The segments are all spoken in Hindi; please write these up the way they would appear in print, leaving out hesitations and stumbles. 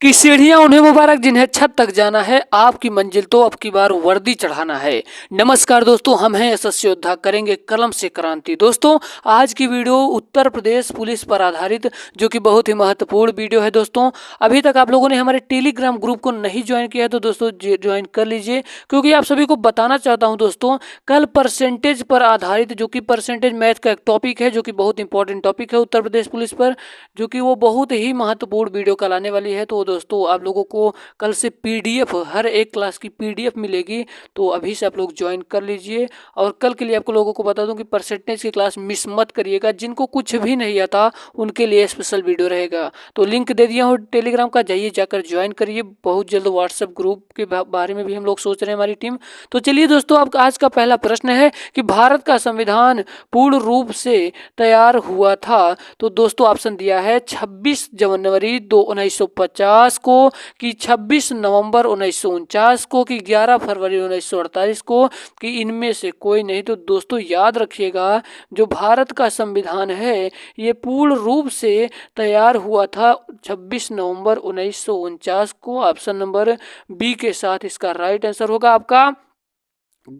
कि सीढ़ियां उन्हें मुबारक जिन्हें छत तक जाना है, आपकी मंजिल तो अब की बार वर्दी चढ़ाना है। नमस्कार दोस्तों, हम हैं यशस्वी योद्धा, करेंगे कलम से क्रांति। दोस्तों, आज की वीडियो उत्तर प्रदेश पुलिस पर आधारित, जो कि बहुत ही महत्वपूर्ण वीडियो है। दोस्तों, अभी तक आप लोगों ने हमारे टेलीग्राम ग्रुप को नहीं ज्वाइन किया है तो दोस्तों ज्वाइन कर लीजिए, क्योंकि आप सभी को बताना चाहता हूं दोस्तों, कल परसेंटेज पर आधारित, जो कि परसेंटेज मैथ का एक टॉपिक है, जो कि बहुत इंपॉर्टेंट टॉपिक है उत्तर प्रदेश पुलिस पर, जो कि वो बहुत ही महत्वपूर्ण वीडियो कल आने वाली है। तो दोस्तों, आप लोगों को कल से पीडीएफ, हर एक क्लास की पीडीएफ मिलेगी, तो अभी से आप लोग ज्वाइन कर लीजिए। और कल के लिए आपको लोगों को बता दूं कि परसेंटेज की क्लास मिस मत करिएगा। जिनको कुछ भी नहीं आता उनके लिए स्पेशल वीडियो रहेगा। तो लिंक दे दिया हूँ टेलीग्राम का, जाइए जाकर ज्वाइन करिए। बहुत जल्द व्हाट्सएप ग्रुप के बारे में भी हम लोग सोच रहे हैं, हमारी टीम। तो चलिए दोस्तों, आपका आज का पहला प्रश्न है कि भारत का संविधान पूर्ण रूप से तैयार हुआ था। तो दोस्तों, ऑप्शन दिया है 26 जनवरी 1950 को, कि 26 नवंबर 1949 को, कि 11 फरवरी 1948 को, कि इनमें से कोई नहीं। तो दोस्तों, याद रखिएगा, जो भारत का संविधान है ये पूर्ण रूप से तैयार हुआ था 26 नवंबर 1949 को। ऑप्शन नंबर बी के साथ इसका राइट आंसर होगा आपका।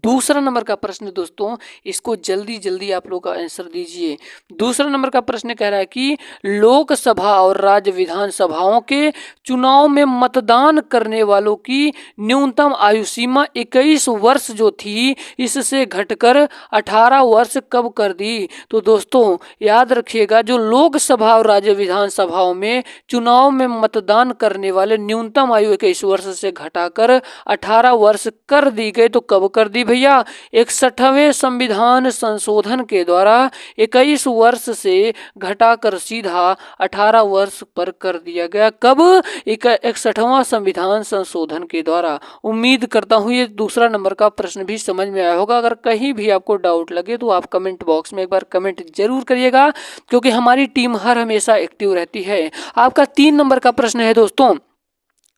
दूसरा नंबर का प्रश्न दोस्तों, इसको जल्दी जल्दी आप लोग आंसर दीजिए। दूसरा नंबर का प्रश्न कह रहा है कि लोकसभा और राज्य विधानसभाओं के चुनाव में मतदान करने वालों की न्यूनतम आयु सीमा 21 वर्ष जो थी, इससे घटकर 18 वर्ष कब कर दी। तो दोस्तों, याद रखिएगा, जो लोकसभा और राज्य विधानसभाओं में चुनाव में मतदान करने वाले न्यूनतम आयु 21 वर्ष से घटाकर 18 वर्ष कर दी गई। तो कब कर दी भैया? 61वें संविधान संशोधन के द्वारा 21 वर्ष से घटाकर सीधा 18 वर्ष पर कर दिया गया। कब? 61वां संविधान संशोधन के द्वारा। उम्मीद करता हूं ये दूसरा नंबर का प्रश्न भी समझ में आया होगा। अगर कहीं भी आपको डाउट लगे तो आप कमेंट बॉक्स में एक बार कमेंट जरूर करिएगा, क्योंकि हमारी टीम हर हमेशा एक्टिव रहती है। आपका 3 नंबर का प्रश्न है दोस्तों,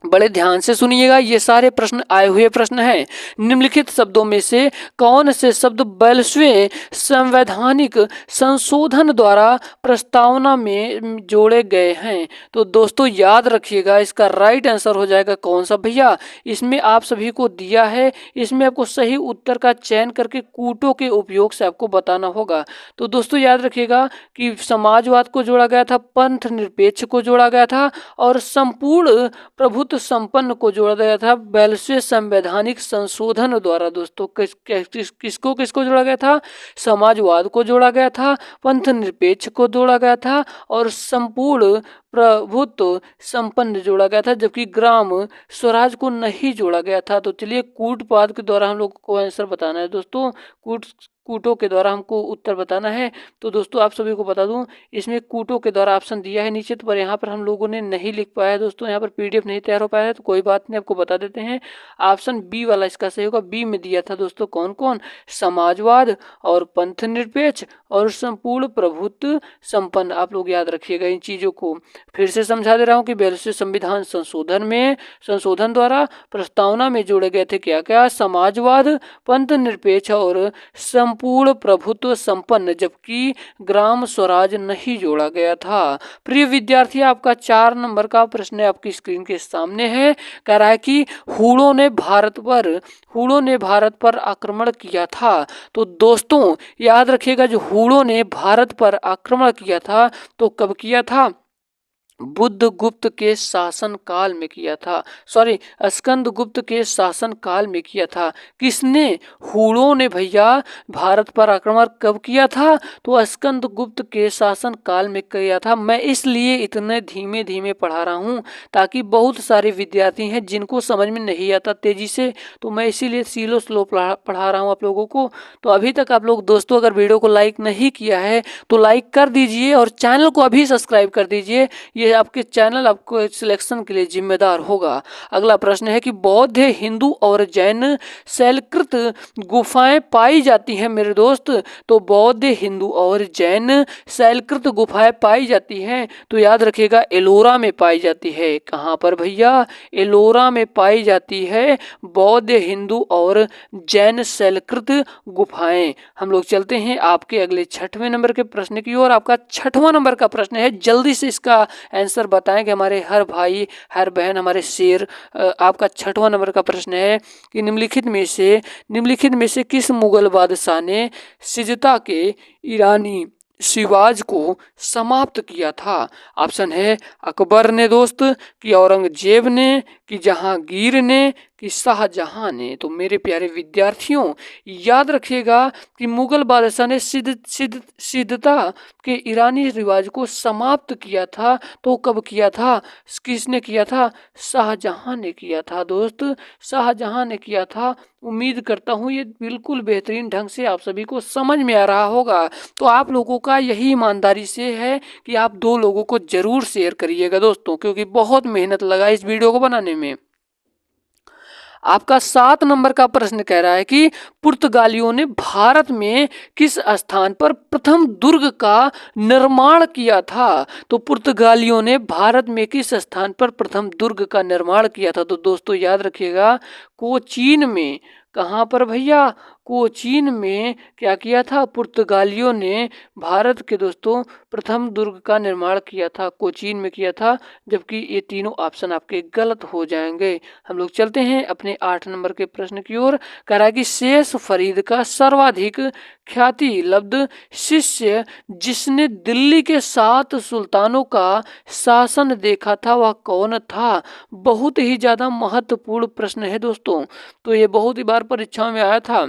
बड़े ध्यान से सुनिएगा, ये सारे प्रश्न आए हुए प्रश्न हैं। निम्नलिखित शब्दों में से कौन से शब्द 42वें संवैधानिक संशोधन द्वारा प्रस्तावना में जोड़े गए हैं? तो दोस्तों, याद रखिएगा, इसका राइट आंसर हो जाएगा कौन सा भैया? इसमें आप सभी को दिया है, इसमें आपको सही उत्तर का चयन करके कूटों के उपयोग से आपको बताना होगा। तो दोस्तों, याद रखिएगा कि समाजवाद को जोड़ा गया था, पंथ निरपेक्ष को जोड़ा गया था, और संपूर्ण प्रभुत्व संपन्न को जोड़ा गया था 42वें संवैधानिक संशोधन द्वारा। दोस्तों, किसको किसको जोड़ा गया था? समाजवाद को जोड़ा गया था, पंथ निरपेक्ष को जोड़ा गया था, और संपूर्ण प्रभुत्व संपन्न जोड़ा गया था, जबकि ग्राम स्वराज को नहीं जोड़ा गया था। तो चलिए, कूटपाद के द्वारा हम लोग को आंसर बताना है दोस्तों, कूटों के द्वारा हमको उत्तर बताना है। तो दोस्तों, आप सभी को बता दूं, इसमें कूटों के द्वारा ऑप्शन दिया है नीचे, तो पर यहाँ पर हम लोगों ने नहीं लिख पाया है दोस्तों, यहाँ पर पीडीएफ नहीं तैयार हो पाया है, तो कोई बात नहीं, आपको बता देते हैं। ऑप्शन बी वाला इसका सही होगा। बी में दिया था दोस्तों कौन कौन? समाजवाद और पंथ निरपेक्ष और संपूर्ण प्रभुत्व संपन्न। आप लोग याद रखिएगा इन चीजों को। फिर से समझा दे रहा हूँ कि 42वें संविधान संशोधन द्वारा प्रस्तावना में जोड़े गए थे क्या क्या? समाजवाद, पंथ निरपेक्ष और संपूर्ण प्रभुत्व संपन्न, जबकि ग्राम स्वराज नहीं जोड़ा गया था। प्रिय विद्यार्थी, आपका 4 नंबर का प्रश्न आपकी स्क्रीन के सामने है। कह रहा है कि हूणों ने भारत पर आक्रमण किया था। तो दोस्तों, याद रखिएगा, जो हूणों ने भारत पर आक्रमण किया था तो कब किया था? बुद्धगुप्त के शासन काल में किया था, स्कंदगुप्त के शासन काल में किया था। किसने? हूणों ने भैया भारत पर आक्रमण कब किया था? तो स्कंदगुप्त के शासन काल में किया था। मैं इसलिए इतने धीमे धीमे पढ़ा रहा हूँ, ताकि बहुत सारे विद्यार्थी हैं जिनको समझ में नहीं आता तेजी से, तो मैं इसीलिए स्लो पढ़ा रहा हूँ आप लोगों को। तो अभी तक आप लोग दोस्तों, अगर वीडियो को लाइक नहीं किया है तो लाइक कर दीजिए, और चैनल को अभी सब्सक्राइब कर दीजिए। ये आपके चैनल आपको सिलेक्शन के लिए जिम्मेदार होगा। अगला प्रश्न है कि बौद्ध, हिंदू और जैन शैलकृत गुफाएं पाई जाती हैं मेरे दोस्त। तो बौद्ध, हिंदू और जैन शैलकृत गुफाएं पाई जाती हैं, तो याद रखिएगा एलोरा में पाई जाती है। कहाँ पर भैया? एलोरा में पाई जाती है बौद्ध, हिंदू और जैन शैलकृत गुफाएं। हम लोग चलते हैं आपके अगले 6वें नंबर के प्रश्न की ओर। आपका 6वां नंबर का प्रश्न है, जल्दी से इसका आंसर बताएंगे हमारे हर भाई हर बहन हमारे शेर। आपका 6वां नंबर का प्रश्न है कि निम्नलिखित में से किस मुगल बादशाह ने सिजता के ईरानी रिवाज को समाप्त किया था। ऑप्शन है अकबर ने दोस्त, कि औरंगजेब ने, कि जहांगीर ने, कि शाहजहां ने। तो मेरे प्यारे विद्यार्थियों याद रखिएगा कि मुगल बादशाह ने सिद्धता के ईरानी रिवाज को समाप्त किया था। तो कब किया था, किसने किया था, शाहजहां ने किया था दोस्त, शाहजहां ने किया था। उम्मीद करता हूँ ये बिल्कुल बेहतरीन ढंग से आप सभी को समझ में आ रहा होगा। तो आप लोगों का यही ईमानदारी से है कि आप 2 लोगों को जरूर शेयर करिएगा दोस्तों, क्योंकि बहुत मेहनत लगा इस वीडियो को बनाने में। आपका 7 नंबर का प्रश्न कह रहा है कि पुर्तगालियों ने भारत में किस स्थान पर प्रथम दुर्ग का निर्माण किया था। तो पुर्तगालियों ने भारत में किस स्थान पर प्रथम दुर्ग का निर्माण किया था। तो दोस्तों याद रखिएगा कोचीन में। कहाँ पर भैया, कोचीन में क्या किया था, पुर्तगालियों ने भारत के दोस्तों प्रथम दुर्ग का निर्माण किया था, कोचीन में किया था। जबकि ये तीनों ऑप्शन आपके गलत हो जाएंगे। हम लोग चलते हैं अपने 8 नंबर के प्रश्न की ओर। कह रहा है कि शेष फरीद का सर्वाधिक ख्याति लब्ध शिष्य जिसने दिल्ली के 7 सुल्तानों का शासन देखा था वह कौन था। बहुत ही ज्यादा महत्वपूर्ण प्रश्न है दोस्तों। तो ये बहुत ही बार परीक्षाओं में आया था।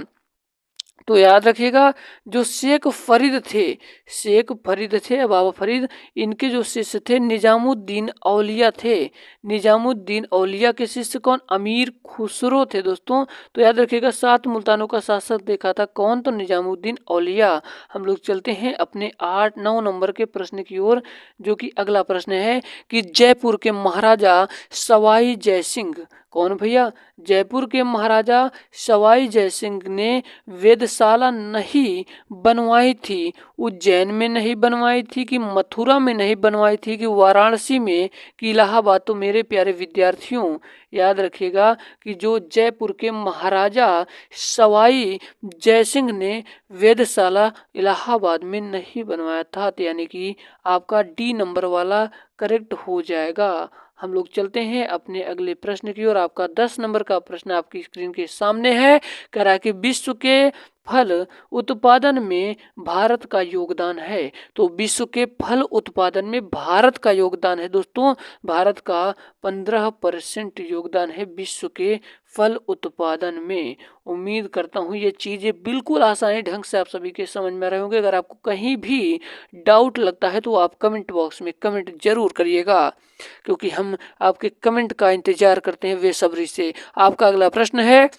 तो याद रखिएगा जो शेख फरीद थे बाबा फरीद, इनके जो शिष्य थे निजामुद्दीन औलिया थे। निजामुद्दीन औलिया के शिष्य कौन, अमीर खुसरो थे दोस्तों। तो याद रखिएगा 7 मुल्तानों का शासक देखा था कौन, तो निजामुद्दीन औलिया। हम लोग चलते हैं अपने 8-9 नंबर के प्रश्न की ओर, जो कि अगला प्रश्न है कि जयपुर के महाराजा सवाई जयसिंह, कौन भैया, जयपुर के महाराजा सवाई जयसिंह ने वेधशाला नहीं बनवाई थी, उज्जैन में नहीं बनवाई थी, कि मथुरा में नहीं बनवाई थी, कि वाराणसी में, कि इलाहाबाद। तो मेरे प्यारे विद्यार्थियों याद रखिएगा कि जो जयपुर के महाराजा सवाई जयसिंह ने वेधशाला इलाहाबाद में नहीं बनवाया था, तो यानी कि आपका डी नंबर वाला करेक्ट हो जाएगा। हम लोग चलते हैं अपने अगले प्रश्न की ओर। आपका 10 नंबर का प्रश्न आपकी स्क्रीन के सामने है। कह रहा है कि विश्व के फल उत्पादन में भारत का योगदान है। तो विश्व के फल उत्पादन में भारत का योगदान है दोस्तों, भारत का 15% योगदान है विश्व के फल उत्पादन में। उम्मीद करता हूँ ये चीज़ें बिल्कुल आसानी ढंग से आप सभी के समझ में रहे होंगे। अगर आपको कहीं भी डाउट लगता है तो आप कमेंट बॉक्स में कमेंट जरूर करिएगा, क्योंकि हम आपके कमेंट का इंतजार करते हैं बेसब्री से। आपका अगला प्रश्न है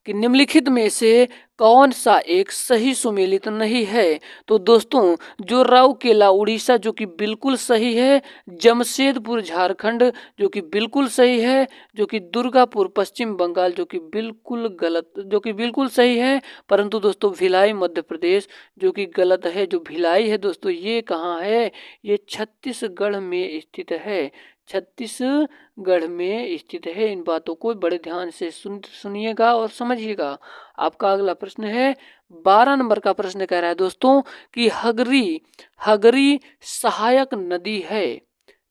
कि निम्नलिखित में से कौन सा एक सही सुमेलित नहीं है। तो दोस्तों जो राउरकेला उड़ीसा जो कि बिल्कुल सही है, जमशेदपुर झारखंड जो कि बिल्कुल सही है, जो कि दुर्गापुर पश्चिम बंगाल जो कि बिल्कुल सही है, परंतु दोस्तों भिलाई मध्य प्रदेश जो कि गलत है। जो भिलाई है दोस्तों ये कहाँ है, ये छत्तीसगढ़ में स्थित है, छत्तीसगढ़ में स्थित है। इन बातों को बड़े ध्यान से सुनिएगा और समझिएगा। आपका अगला प्रश्न है 12 नंबर का प्रश्न कह रहा है दोस्तों कि हगरी सहायक नदी है।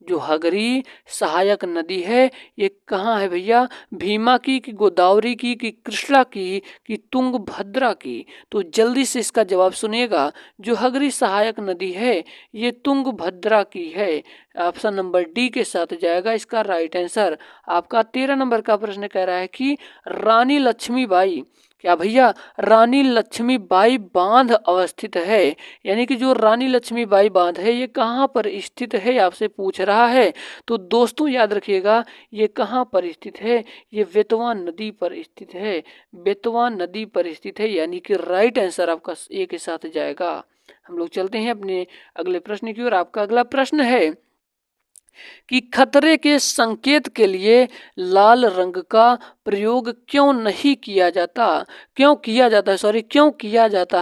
जो हगरी सहायक नदी है ये कहाँ है भैया, भीमा की, कि गोदावरी की, कि कृष्णा की, कि तुंगभद्रा की। तो जल्दी से इसका जवाब सुनिएगा। जो हगरी सहायक नदी है ये तुंगभद्रा की है। ऑप्शन नंबर डी के साथ जाएगा इसका राइट आंसर। आपका 13 नंबर का प्रश्न कह रहा है कि रानी लक्ष्मीबाई, क्या भैया, रानी लक्ष्मीबाई बांध अवस्थित है। यानी कि जो रानी लक्ष्मीबाई बांध है ये कहाँ पर स्थित है आपसे पूछ रहा है। तो दोस्तों याद रखिएगा ये कहाँ पर स्थित है, ये बेतवा नदी पर स्थित है, बेतवा नदी पर स्थित है। यानी कि राइट आंसर आपका ए के साथ जाएगा। हम लोग चलते हैं अपने अगले प्रश्न की ओर। आपका अगला प्रश्न है कि खतरे के संकेत के लिए लाल रंग का प्रयोग क्यों किया जाता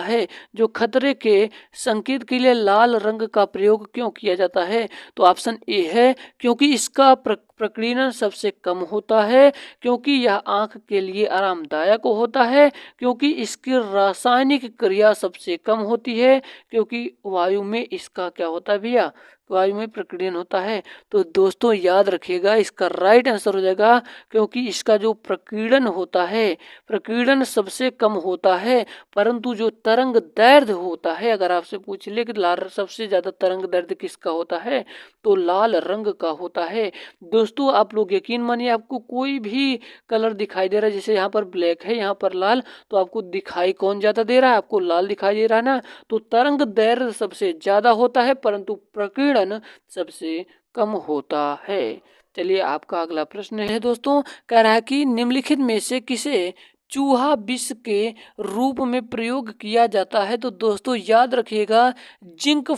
है। जो खतरे के संकेत के लिए लाल रंग का प्रयोग क्यों किया जाता है। तो ऑप्शन ए है क्योंकि इसका प्रकीर्णन सबसे कम होता है, क्योंकि यह आंख के लिए आरामदायक होता है, क्योंकि इसकी रासायनिक क्रिया सबसे कम होती है, क्योंकि वायु में इसका क्या होता है भैया, वायु में प्रकीर्णन होता है। तो दोस्तों याद रखिएगा इसका राइट आंसर हो जाएगा, क्योंकि इसका जो प्रकीर्णन होता है, प्रकीर्णन सबसे कम होता है, परंतु जो तरंग दैर्ध्य होता है, अगर आपसे पूछ ले कि लाल सबसे ज्यादा तरंग दैर्ध्य किसका होता है, तो लाल रंग का होता है। दोस्तों आप लोग यकीन मानिए, आपको कोई भी कलर दिखाई दे रहा है, जैसे यहाँ पर ब्लैक है, यहाँ पर लाल, तो आपको दिखाई कौन ज्यादा दे रहा है, आपको लाल दिखाई दे रहा है ना। तो तरंग दैर्ध्य सबसे ज्यादा होता है, परंतु प्रकीर्णन सबसे कम होता है। चलिए आपका अगला प्रश्न है दोस्तों, कह रहा है कि निम्नलिखित में से किसे चूहा विष के रूप में प्रयोग किया जाता है। तो दोस्तों याद रखिएगा, जिंक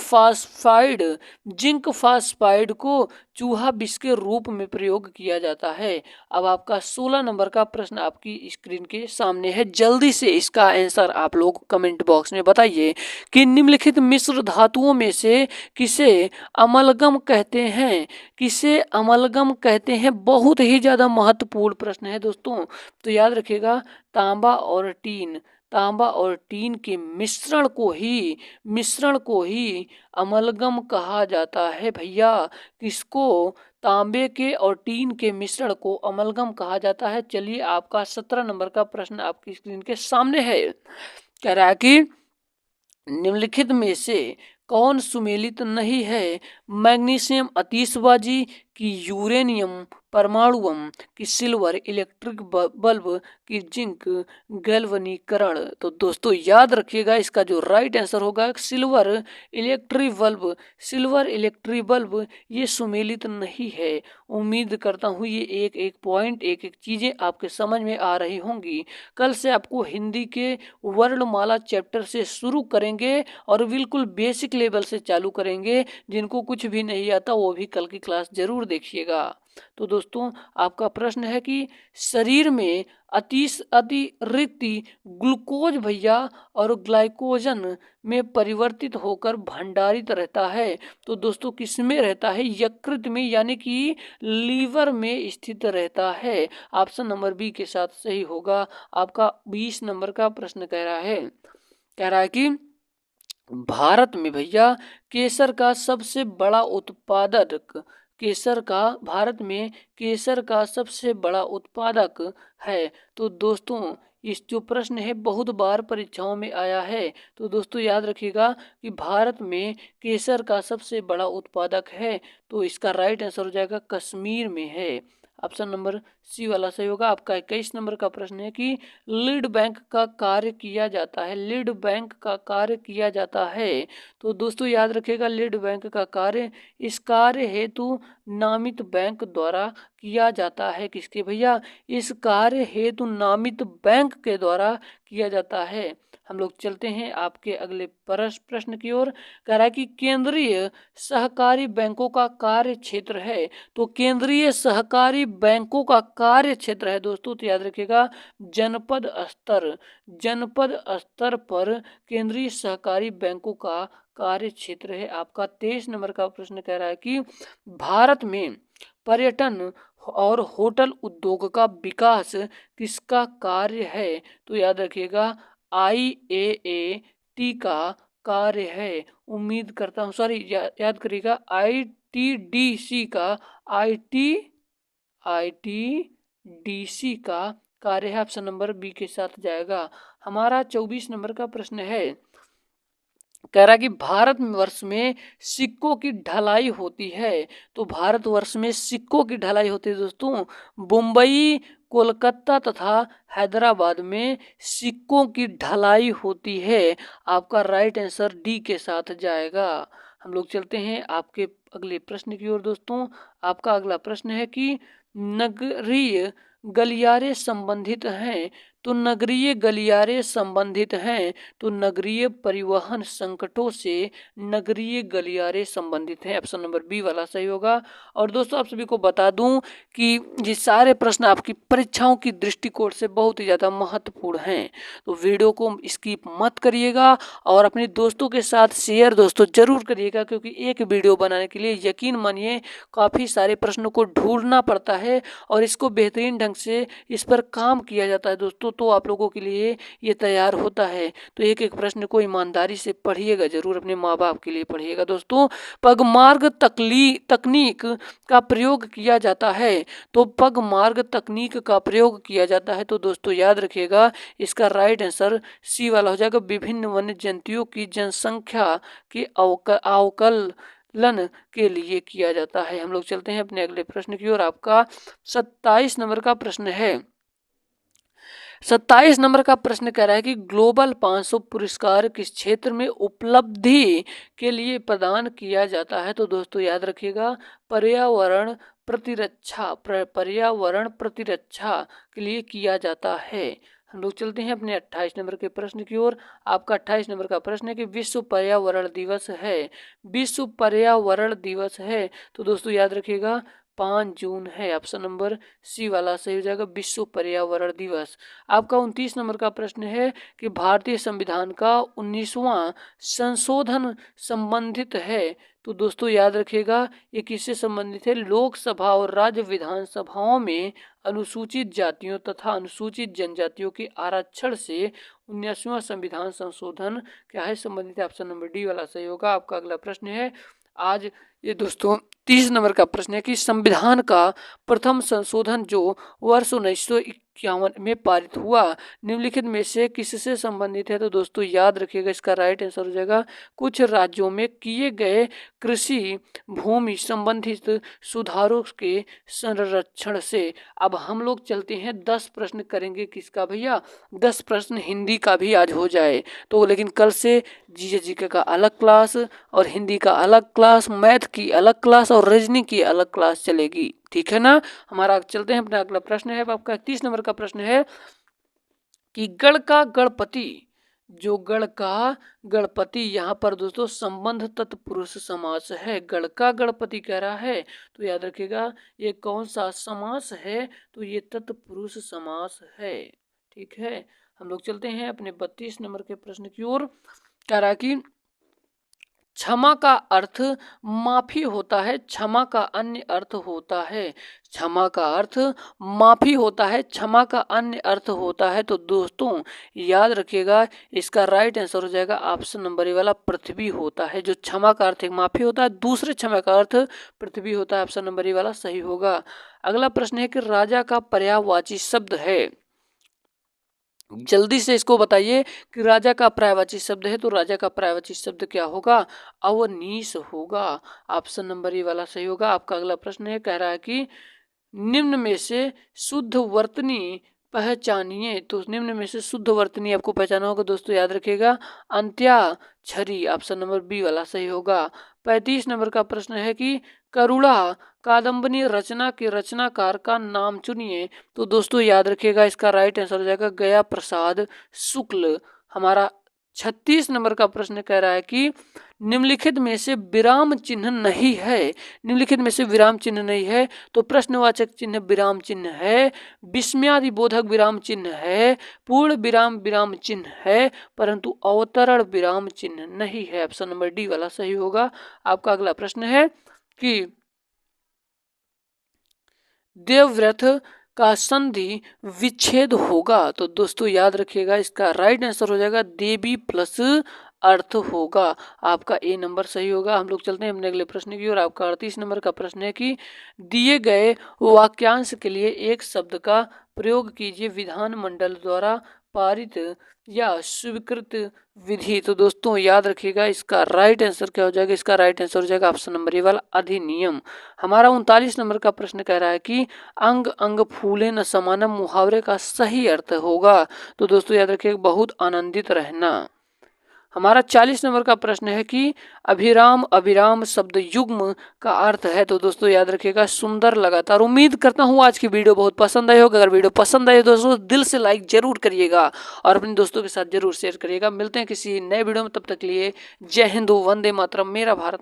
फास्फाइड को चूहा विष के रूप में प्रयोग किया जाता है। अब आपका 16 नंबर का प्रश्न आपकी स्क्रीन के सामने है, जल्दी से इसका आंसर आप लोग कमेंट बॉक्स में बताइए कि निम्नलिखित मिश्र धातुओं में से किसे अमलगम कहते हैं, किसे अमलगम कहते हैं। बहुत ही ज्यादा महत्वपूर्ण प्रश्न है दोस्तों। तो याद रखिएगा, तांबा और टीन के मिश्रण को ही अमलगम कहा जाता है भैया। किसको? तांबे के और टीन के मिश्रण को अमलगम कहा जाता है। चलिए आपका 17 नंबर का प्रश्न आपकी स्क्रीन के सामने है, कह रहा है कि निम्नलिखित में से कौन सुमेलित नहीं है। मैग्नीशियम आतिशबाजी की यूरेनियम परमाणु बम की सिल्वर इलेक्ट्रिक बल्ब की जिंक गैल्वनीकरण। तो दोस्तों याद रखिएगा इसका जो राइट आंसर होगा सिल्वर इलेक्ट्रिक बल्ब ये सुमेलित नहीं है। उम्मीद करता हूँ ये एक एक पॉइंट, एक एक चीजें आपके समझ में आ रही होंगी। कल से आपको हिंदी के वर्णमाला चैप्टर से शुरू करेंगे और बिल्कुल बेसिक लेवल से चालू करेंगे। जिनको कुछ भी नहीं आता वो भी कल की क्लास जरूर देखिएगा। तो दोस्तों आपका प्रश्न है कि शरीर में अतिरिक्त ग्लूकोज भैया और ग्लाइकोजन में परिवर्तित होकर भंडारित रहता है। तो दोस्तों किसमें रहता है? यकृत में, यानी कि लीवर में स्थित रहता है। ऑप्शन नंबर बी के साथ सही होगा। आपका 20 नंबर का प्रश्न कह रहा है कि भारत में भैया केसर का सबसे बड़ा उत्पादक भारत में केसर का सबसे बड़ा उत्पादक है। तो दोस्तों इस जो प्रश्न है बहुत बार परीक्षाओं में आया है। तो दोस्तों याद रखिएगा कि भारत में केसर का सबसे बड़ा उत्पादक है। तो इसका राइट आंसर हो जाएगा कश्मीर में है। ऑप्शन नंबर सी वाला सही होगा। आपका 21 नंबर का प्रश्न है कि लीड बैंक का कार्य किया जाता है। तो दोस्तों याद रखिएगा लीड बैंक का कार्य इस कार्य हेतु नामित बैंक द्वारा किया जाता है। किसके भैया? इस कार्य हेतु नामित बैंक के द्वारा किया जाता है। हम लोग चलते हैं आपके अगले प्रश्न की ओर। कह रहा है कि केंद्रीय सहकारी बैंकों का कार्य क्षेत्र है। तो केंद्रीय सहकारी बैंकों का कार्य क्षेत्र है दोस्तों, तो याद रखिएगा जनपद स्तर पर केंद्रीय सहकारी बैंकों का कार्य क्षेत्र है। आपका 23 नंबर का प्रश्न कह रहा है कि भारत में पर्यटन और होटल उद्योग का विकास किसका कार्य है? तो याद रखिएगा IAAT का कार्य है। उम्मीद करता हूँ, याद करिएगा ITDC का कार्य है। ऑप्शन नंबर बी के साथ जाएगा। हमारा 24 नंबर का प्रश्न है, कह रहा है कि भारतवर्ष में सिक्कों की ढलाई होती है। तो भारतवर्ष में सिक्कों की ढलाई होती है दोस्तों। मुंबई, कोलकाता तथा हैदराबाद में सिक्कों की ढलाई होती है। आपका राइट आंसर डी के साथ जाएगा। हम लोग चलते हैं आपके अगले प्रश्न की ओर दोस्तों। आपका अगला प्रश्न है कि नगरीय गलियारे संबंधित हैं। तो नगरीय गलियारे संबंधित हैं। तो नगरीय परिवहन संकटों से नगरीय गलियारे संबंधित हैं। ऑप्शन नंबर बी वाला सही होगा। और दोस्तों आप सभी को बता दूं कि ये सारे प्रश्न आपकी परीक्षाओं की दृष्टिकोण से बहुत ही ज़्यादा महत्वपूर्ण हैं। तो वीडियो को स्किप मत करिएगा और अपने दोस्तों के साथ शेयर दोस्तों जरूर करिएगा, क्योंकि एक वीडियो बनाने के लिए यकीन मानिए काफ़ी सारे प्रश्नों को ढूंढना पड़ता है और इसको बेहतरीन ढंग ढंग से इस पर काम किया जाता है दोस्तों, तो आप लोगों के लिए ये तैयार होता है। तो एक एक प्रश्न को ईमानदारी से पढ़िएगा, जरूर अपने माँ बाप के लिए पढ़िएगा दोस्तों। पगमार्ग तकनीक का प्रयोग किया जाता है, तो पगमार्ग तकनीक का प्रयोग किया जाता है, तो दोस्तों याद रखिएगा इसका राइट आंसर सी वाला हो जाएगा। विभिन्न वन्य जंतुओं की जनसंख्या के अवकलन के लिए किया जाता है। हम लोग चलते हैं अपने अगले प्रश्न की ओर। आपका 27 नंबर का प्रश्न है। 27 नंबर का प्रश्न कह रहा है कि ग्लोबल 500 पुरस्कार किस क्षेत्र में उपलब्धि के लिए प्रदान किया जाता है, तो दोस्तों याद रखिएगा पर्यावरण प्रतिरक्षा के लिए किया जाता है। हम लोग चलते हैं अपने 28 नंबर के प्रश्न की ओर। आपका 28 नंबर का प्रश्न है कि विश्व पर्यावरण दिवस है। विश्व पर्यावरण दिवस है, तो दोस्तों याद रखिएगा 5 जून है। ऑप्शन नंबर सी वाला सही हो जाएगा, विश्व पर्यावरण दिवस। आपका 29 नंबर का प्रश्न है कि भारतीय संविधान का 19वां संशोधन संबंधित है, तो दोस्तों याद रखिएगा ये किससे संबंधित है। लोकसभा और राज्य विधानसभाओं में अनुसूचित जातियों तथा अनुसूचित जनजातियों के आरक्षण से 19वां संविधान संशोधन क्या है संबंधित है। ऑप्शन नंबर डी वाला सही होगा। आपका अगला प्रश्न है आज ये दोस्तों 30 नंबर का प्रश्न है कि संविधान का प्रथम संशोधन जो वर्ष 1951 में पारित हुआ निम्नलिखित में से किससे संबंधित है, तो दोस्तों याद रखिएगा इसका राइट आंसर हो जाएगा कुछ राज्यों में किए गए कृषि भूमि संबंधित सुधारों के संरक्षण से। अब हम लोग चलते हैं 10 प्रश्न करेंगे किसका भैया, 10 प्रश्न हिंदी का भी आज हो जाए तो, लेकिन कल से जीके का अलग क्लास और हिंदी का अलग क्लास, मैथ की अलग क्लास और रीजनिंग की अलग क्लास चलेगी, ठीक है ना। हमारा चलते हैं अपना अगला प्रश्न है। आपका 31 नंबर का प्रश्न है कि गढ़ का गणपति, जो गढ़ का गणपति यहाँ पर दोस्तों संबंध तत्पुरुष समास है। गढ़ का गणपति कह रहा है, तो याद रखिएगा ये कौन सा समास है, तो ये तत्पुरुष समास है, ठीक है। हम लोग चलते हैं अपने 32 नंबर के प्रश्न की ओर। कह रहा है कि क्षमा का अर्थ माफी होता है, क्षमा का अन्य अर्थ होता है। क्षमा का अर्थ माफी होता है, क्षमा का अन्य अर्थ होता है, तो दोस्तों याद रखिएगा इसका राइट आंसर हो जाएगा ऑप्शन नंबर ए वाला पृथ्वी होता है। जो क्षमा का अर्थ एक माफी होता है, दूसरे क्षमा का अर्थ पृथ्वी होता है। ऑप्शन नंबर ए वाला सही होगा। अगला प्रश्न है कि राजा का पर्यायवाची शब्द है, जल्दी से इसको बताइए कि राजा का पर्यायवाची शब्द है, तो राजा का पर्यायवाची शब्द क्या होगा, अवनीश होगा। ऑप्शन नंबर ए वाला सही होगा। आपका अगला प्रश्न है कह रहा है कि निम्न में से शुद्ध वर्तनी पहचानिए, तो निम्न में से शुद्ध वर्तनी आपको पहचाना होगा दोस्तों, याद रखिएगा अंत्याक्षरी। ऑप्शन नंबर बी वाला सही होगा। 35 नंबर का प्रश्न है कि करुणा कादम्बनी रचना के रचनाकार का नाम चुनिए, तो दोस्तों याद रखिएगा इसका राइट आंसर हो जाएगा गया प्रसाद शुक्ल। हमारा 36 नंबर का प्रश्न कह रहा है कि निम्नलिखित में से विराम चिन्ह नहीं है, निम्नलिखित में से विराम चिन्ह नहीं है, तो प्रश्नवाचक चिन्ह विराम चिन्ह है, विस्मयादि बोधक विराम चिन्ह है, पूर्ण विराम विराम चिन्ह है, परंतु अवतरण विराम चिन्ह नहीं है। ऑप्शन नंबर डी वाला सही होगा। आपका अगला प्रश्न है कि देवव्रत का संधि विच्छेद होगा, तो दोस्तों याद रखिएगा इसका राइट आंसर हो जाएगा देवी प्लस अर्थ होगा। आपका ए नंबर सही होगा। हम लोग चलते हैं अपने अगले प्रश्न की ओर। आपका 38 नंबर का प्रश्न है कि दिए गए वाक्यांश के लिए एक शब्द का प्रयोग कीजिए विधानमंडल द्वारा पारित या स्वीकृत विधि, तो दोस्तों याद रखिएगा इसका राइट आंसर क्या हो जाएगा, इसका राइट आंसर हो जाएगा ऑप्शन नंबर ए वाला अधिनियम। हमारा 39 नंबर का प्रश्न कह रहा है कि अंग अंग फूले न समानम मुहावरे का सही अर्थ होगा, तो दोस्तों याद रखिएगा बहुत आनंदित रहना। हमारा 40 नंबर का प्रश्न है कि अभिराम अभिराम शब्द युग्म का अर्थ है, तो दोस्तों याद रखिएगा सुंदर लगातार। उम्मीद करता हूँ आज की वीडियो बहुत पसंद आई होगी। अगर वीडियो पसंद आई दोस्तों दिल से लाइक जरूर करिएगा और अपने दोस्तों के साथ जरूर शेयर करिएगा। मिलते हैं किसी नए वीडियो में, तब तक के लिए जय हिंद, वंदे मातरम, मेरा भारत।